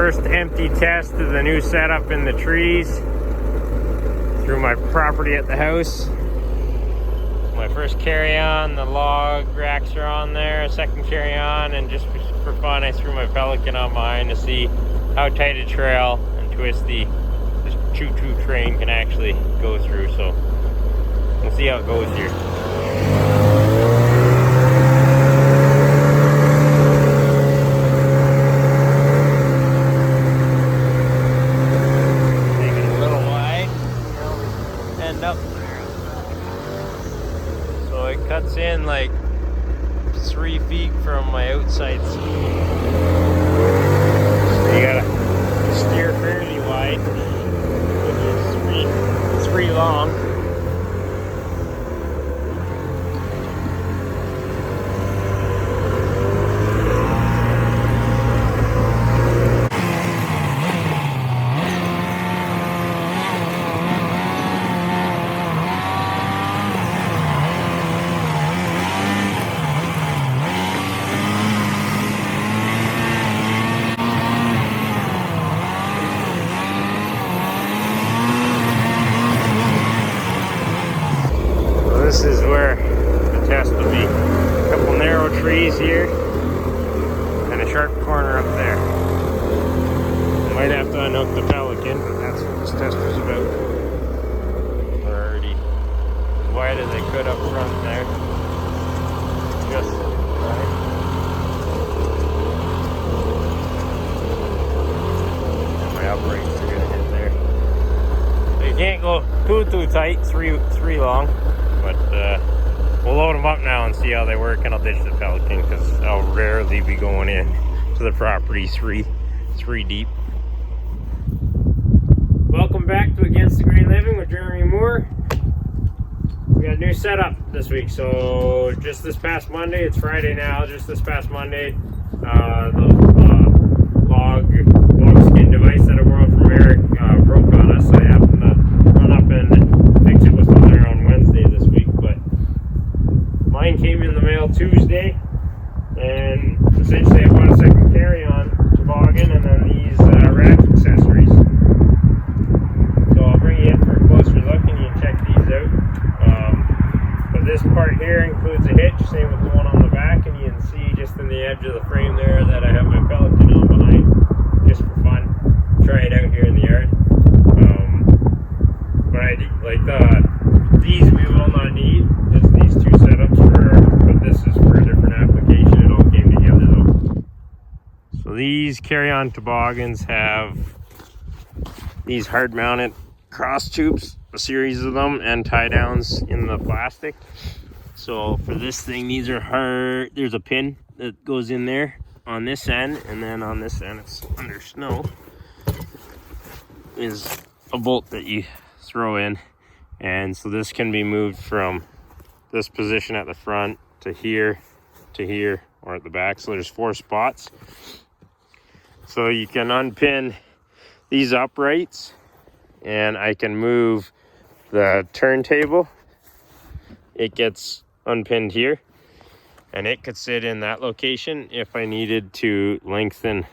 first empty test of the new setup in the trees through my property at the house. My first carry-on, the log racks are on there, second carry-on, and just for fun I threw my Pelican on mine to see how tight a trail and twisty this choo-choo train can actually go through. So we'll see how it goes here. Cuts in like 3 feet from my outside ski. So you gotta steer fairly wide, which is three long. This is where the test will be. A couple narrow trees here and a sharp corner up there. Might have to unhook the Pelican, but that's what this test was about. We're already as wide as I could up front there. Just right. And my uprights are gonna hit there. So you can't go too tight, three long. But we'll load them up now and see how they work, and I'll ditch the Pelican because I'll rarely be going in to the property three deep. Welcome back to Against the Grain Living with Jeremy Moore. We got a new setup this week. So just this past Monday, it's Friday now, just this past Monday, the log skin device that I borrowed from Eric broke on us. I happened to run up and fix it with them there on Wednesday this week, but mine came in the mail Tuesday, and essentially I bought a second carry-on toboggan and then these rack accessories. So I'll bring you in for a closer look and you can check these out. But this part here includes a hitch, same with the one on the back, and you can see just in the edge of the frame there that I have my Pelican on behind, just for fun. Try it out here in the yard. But I like these we will not need, just these two setups but this is for a different application. It all came together though. So these carry-on toboggans have these hard mounted cross tubes, a series of them, and tie downs in the plastic. So for this thing, these are hard. There's a pin that goes in there on this end, and then on this end, it's under snow, is a bolt that you throw in. And so this can be moved from this position at the front to here, or at the back. So there's 4 spots. So you can unpin these uprights, and I can move the turntable. It gets unpinned here, and it could sit in that location if I needed to lengthen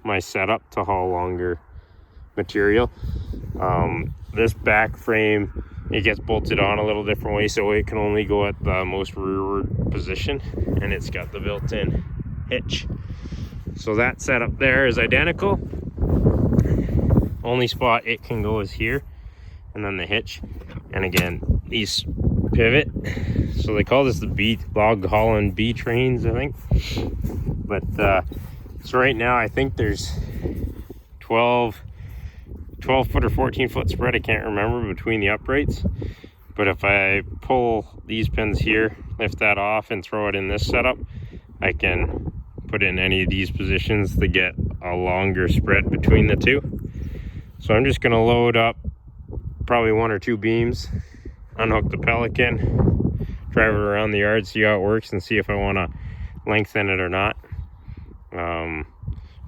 my setup to haul longer material. This back frame, it gets bolted on a little different way, so it can only go at the most rearward position, and it's got the built-in hitch. So that setup there is identical. Only spot it can go is here, and then the hitch. And again, these pivot. So they call this the log hauling B trains, I think. But so right now I think there's 12 foot or 14 foot spread, I can't remember, between the uprights. But if I pull these pins here, lift that off and throw it in this setup, I can put in any of these positions to get a longer spread between the two. So I'm just going to load up probably 1 or 2 beams, unhook the Pelican, drive it around the yard, see how it works, and see if I want to lengthen it or not.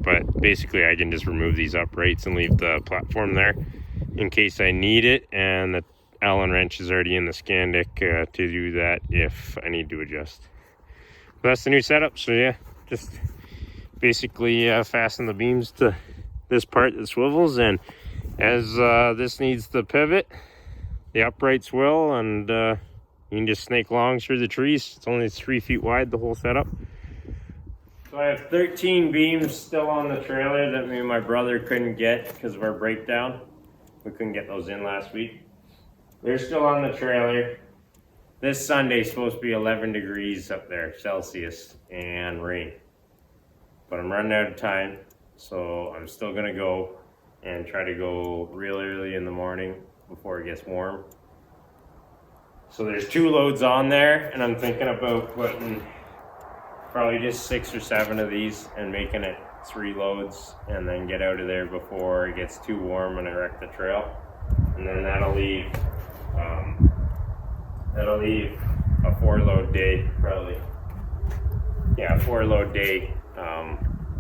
But basically I can just remove these uprights and leave the platform there in case I need it, and the Allen wrench is already in the Skandic to do that if I need to adjust. But that's the new setup. So yeah, just basically fasten the beams to this part that swivels, and as this needs the pivot, the uprights will, and you can just snake along through the trees. It's only 3 feet wide, the whole setup. So I have 13 beams still on the trailer that me and my brother couldn't get because of our breakdown. We couldn't get those in last week. They're still on the trailer. This Sunday is supposed to be 11 degrees up there, Celsius, and rain. But I'm running out of time, so I'm still gonna go and try to go real early in the morning before it gets warm. So there's 2 loads on there, and I'm thinking about putting probably just 6 or 7 of these and making it 3 loads, and then get out of there before it gets too warm and I wreck the trail. And then that'll leave a 4-load day, probably. Yeah, a 4-load day,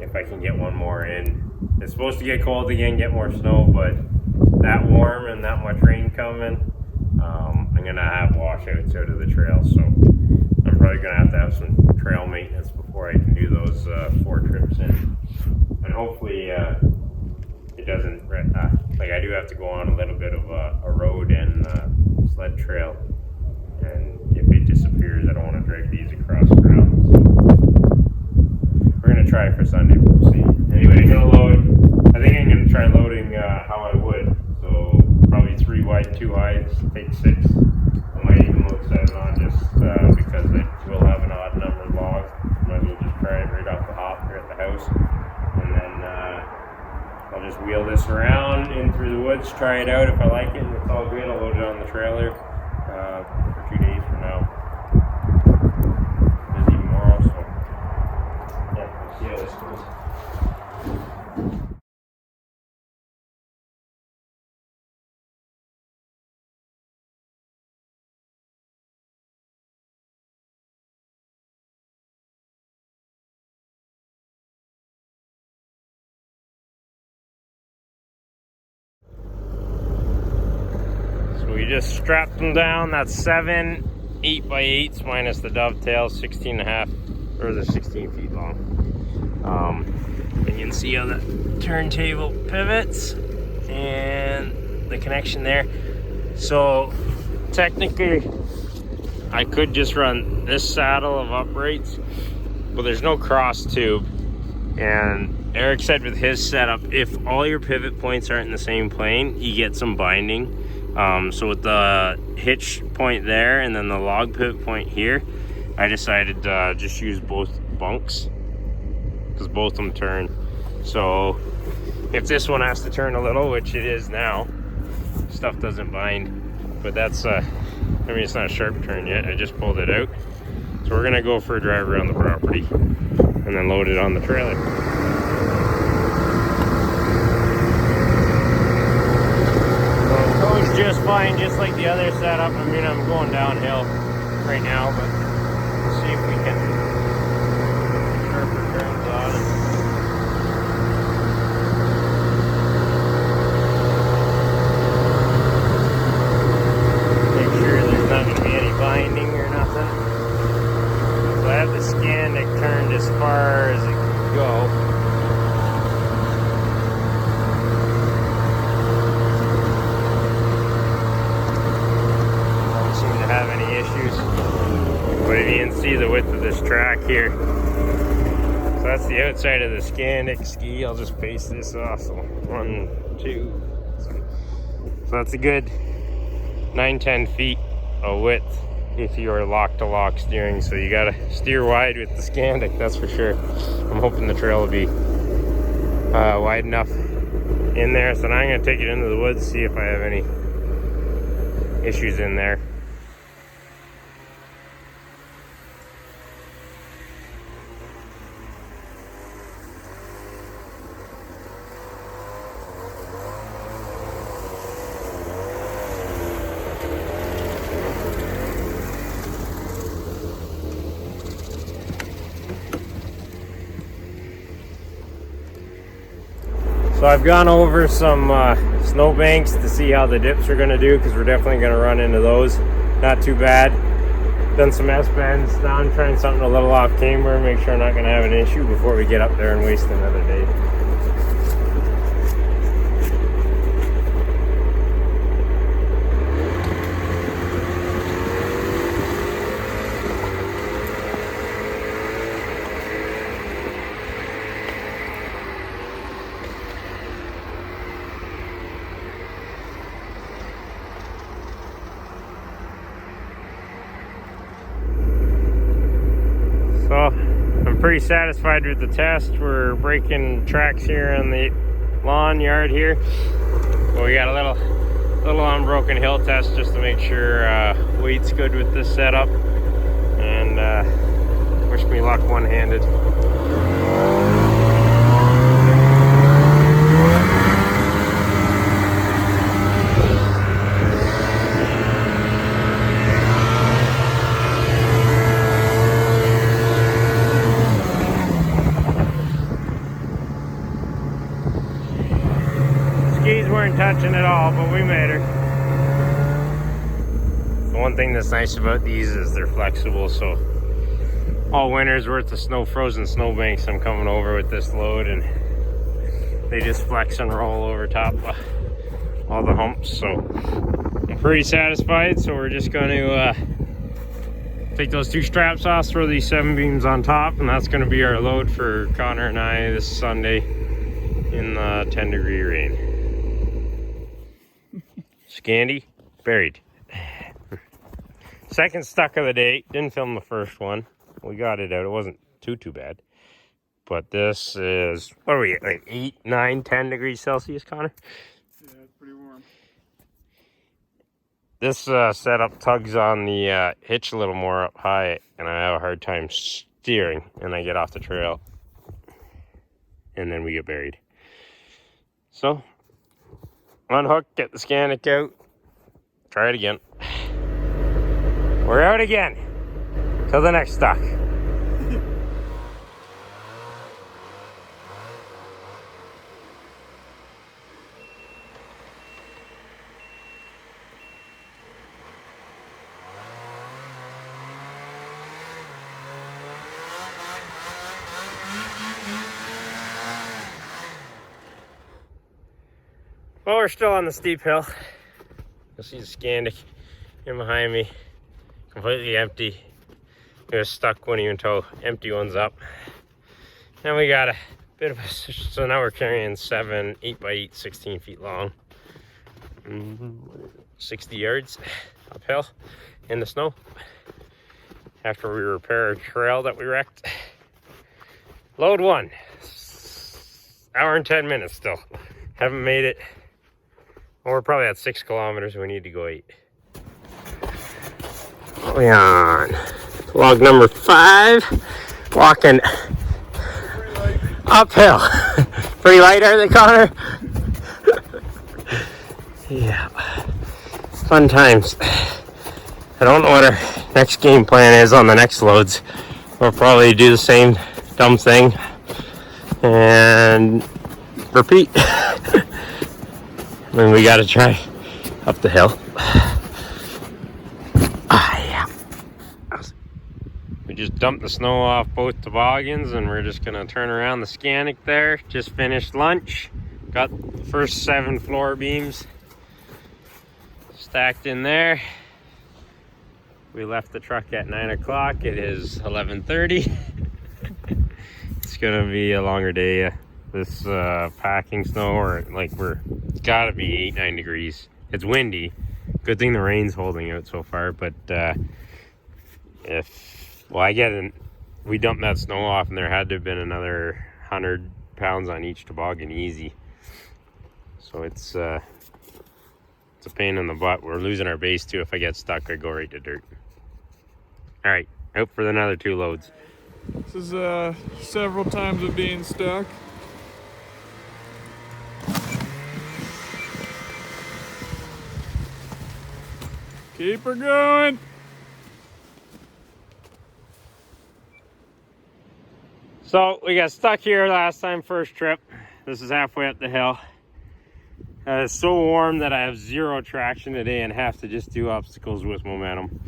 if I can get one more in. It's supposed to get cold again, get more snow, but that warm and that much rain coming, I'm gonna have washouts out of the trail, so I'm probably gonna have some trail maintenance before I can do those 4 trips in. And hopefully it doesn't, like I do have to go on a little bit of a road and sled trail, and if it disappears, I don't want to drag these across ground. So we're gonna try for Sunday, we'll see. Anyway, I'm gonna load. I think I'm gonna try loading how I would. So probably 3 wide, 2 hides, take 6. I might even load 7 on just because it will have an odd number of logs. Might as well just try it right off the hop here at the house, and then I'll just wheel this around in through the woods, try it out. If I like it and it's all good, I'll load it on the trailer for 2 days from now. Busy tomorrow, so yeah, we'll see how this goes. We just strapped them down. That's 7 8x8s minus the dovetail, 16.5 or the 16 feet long. And you can see how the turntable pivots and the connection there. So technically I could just run this saddle of uprights, but there's no cross tube. And Eric said with his setup, if all your pivot points aren't in the same plane, you get some binding. So with the hitch point there and then the log pivot point here, I decided to just use both bunks because both of them turn. So if this one has to turn a little, which it is now, stuff doesn't bind. But that's, I mean, it's not a sharp turn yet. I just pulled it out. So we're gonna go for a drive around the property and then load it on the trailer. Just fine, just like the other setup. I mean, I'm going downhill right now, but we'll see if we can sharper turns on it. Make sure there's not going to be any binding or nothing. So I have the Skandic turned as far as it can go. Have any issues, but you can see the width of this track here. So that's the outside of the Skandic ski. I'll just paste this off. So 1, 2. So that's a good 9-10 feet of width if you are lock-to-lock steering. So you gotta steer wide with the Skandic, that's for sure. I'm hoping the trail will be wide enough in there. So now I'm gonna take it into the woods, see if I have any issues in there. So I've gone over some snow banks to see how the dips are going to do, because we're definitely going to run into those. Not too bad. Done some S-bends. Now I'm trying something a little off camber, make sure I'm not going to have an issue before we get up there and waste another day. pretty satisfied with the test. We're breaking tracks here on the lawn yard here. But we got a little unbroken hill test just to make sure weight's good with this setup. And wish me luck one-handed. Skis weren't touching at all, but we made her. The one thing that's nice about these is they're flexible, so all winter's worth of frozen snowbanks I'm coming over with this load, and they just flex and roll over top of all the humps. So I'm pretty satisfied. So we're just going to take those two straps off, throw these 7 beams on top, and that's going to be our load for Connor and I this Sunday in the 10-degree rain. Skandy buried. Second stuck of the day. Didn't film the first one. We got it out. It wasn't too bad. But this is, what are we at, like 8, 9, 10 degrees Celsius, Connor? Yeah, it's pretty warm. This setup tugs on the hitch a little more up high, and I have a hard time steering, and I get off the trail. And then we get buried. So, unhook, get the Skandic out, try it again. We're out again. Till the next stock. Well, we're still on the steep hill. You'll see the Skandic in behind me, completely empty. It was stuck, wouldn't even tow empty ones up. And we got a bit of a, so now we're carrying 7 8x8, 16 feet long, 60 yards uphill in the snow after we repair a trail that we wrecked. Load 1, hour and 10 minutes still. Haven't made it. Well, we're probably at 6 kilometers. We need to go 8. We on log number 5, walking uphill. Pretty light, are they, Connor? Yeah, fun times. I don't know what our next game plan is on the next loads. We'll probably do the same dumb thing and repeat. I mean, we got to try up the hill. Yeah. We just dumped the snow off both toboggans, and we're just gonna turn around the Skandic there. Just finished lunch. Got the first 7 floor beams stacked in there. We left the truck at 9 o'clock. It is 11:30. It's gonna be a longer day. This packing snow, or like it's gotta be 8, 9 degrees. It's windy. Good thing the rain's holding out so far, but we dumped that snow off, and there had to have been another 100 pounds on each toboggan easy. So it's a pain in the butt. We're losing our base too. If I get stuck, I go right to dirt. All right, out for another 2 loads. This is several times of being stuck. Keep her going. So we got stuck here last time, first trip. This is halfway up the hill. It's so warm that I have 0 traction today and have to just do obstacles with momentum.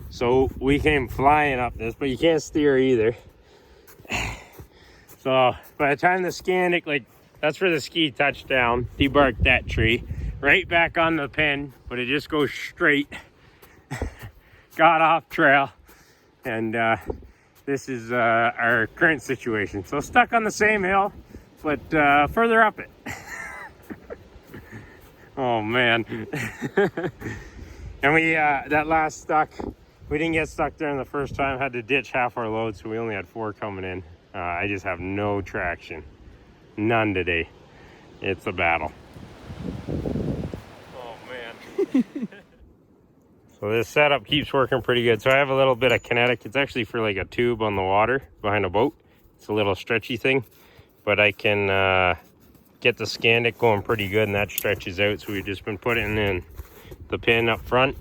So we came flying up this, but you can't steer either. So by the time the Skandic, like, that's where the ski touched down, debarked that tree, right back on the pin, but it just goes straight. Got off trail, and this is our current situation. So stuck on the same hill, but further up it. Oh man. And we that last stuck, we didn't get stuck there in the first time, had to ditch half our load, so we only had 4 coming in. I just have no traction. None today. It's a battle. Oh man. So this setup keeps working pretty good. So I have a little bit of kinetic. It's actually for like a tube on the water behind a boat. It's a little stretchy thing, but I can get the Skandic going pretty good, and that stretches out. So we've just been putting in the pin up front,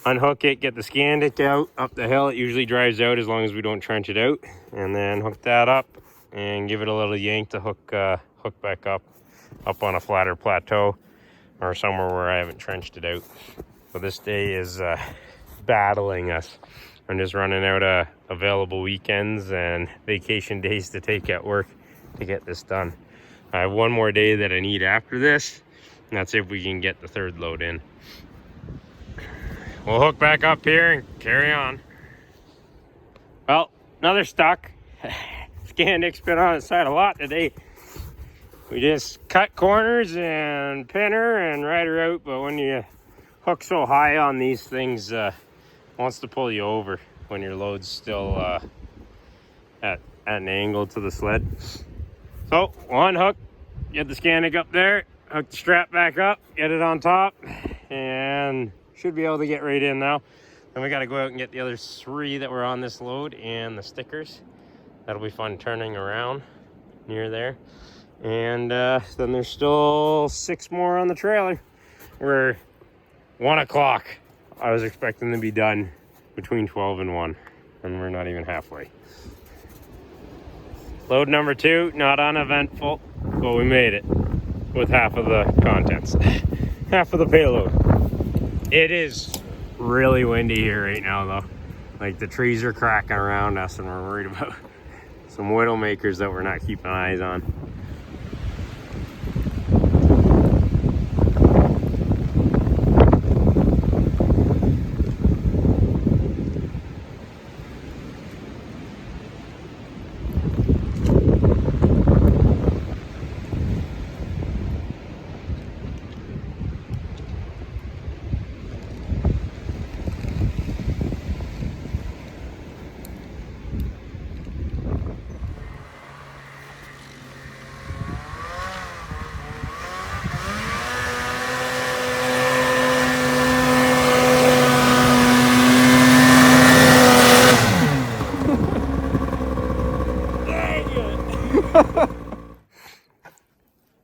unhook it, get the Skandic out up the hill. It usually drives out as long as we don't trench it out, and then hook that up and give it a little yank to hook back up on a flatter plateau or somewhere where I haven't trenched it out. So this day is battling us. I'm just running out of available weekends and vacation days to take at work to get this done. I have one more day that I need after this, and that's if we can get the third load in. We'll hook back up here and carry on. Well, another stuck. Skandic's been on its side a lot today. We just cut corners and pin her and ride her out, but when you hook so high on these things, wants to pull you over when your load's still at an angle to the sled. So one hook, get the Skandic up there, hook the strap back up, get it on top, and should be able to get right in now. Then we got to go out and get the other 3 that were on this load and the stickers. That'll be fun turning around near there. And then there's still 6 more on the trailer. We're 1 o'clock. I was expecting to be done between 12 and 1, and we're not even halfway. Load number 2, not uneventful, but we made it with half of the contents, half of the payload. It is really windy here right now though. Like the trees are cracking around us, and we're worried about some widowmakers that we're not keeping eyes on.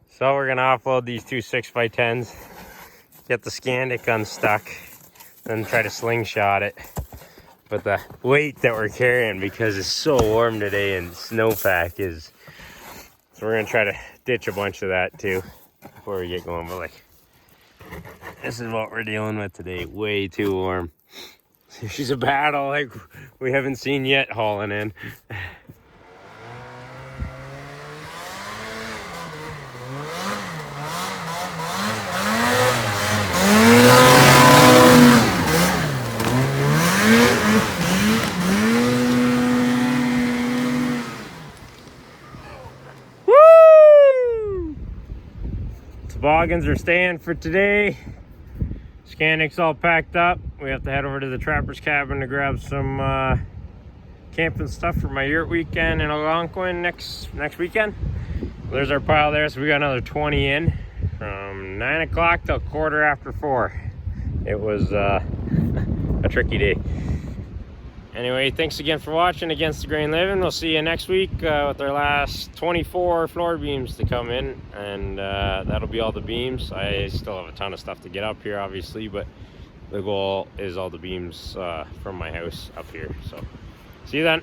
So we're gonna offload these 2 6x10s, get the Skandic unstuck, then try to slingshot it. But the weight that we're carrying, because it's so warm today and snowpack, is, so we're gonna try to ditch a bunch of that too before we get going. But like, this is what we're dealing with today. Way too warm. She's a battle like we haven't seen yet hauling in. Toboggans are staying for today. Skandic's all packed up. We have to head over to the trapper's cabin to grab some camping stuff for my yurt weekend in Algonquin next weekend. There's our pile there, so we got another 20 in from 9 o'clock till 4:15. It was a tricky day. Anyway, thanks again for watching Against the Grain Living. We'll see you next week with our last 24 floor beams to come in, and that'll be all the beams. I still have a ton of stuff to get up here, obviously, but the goal is all the beams from my house up here. So see you then.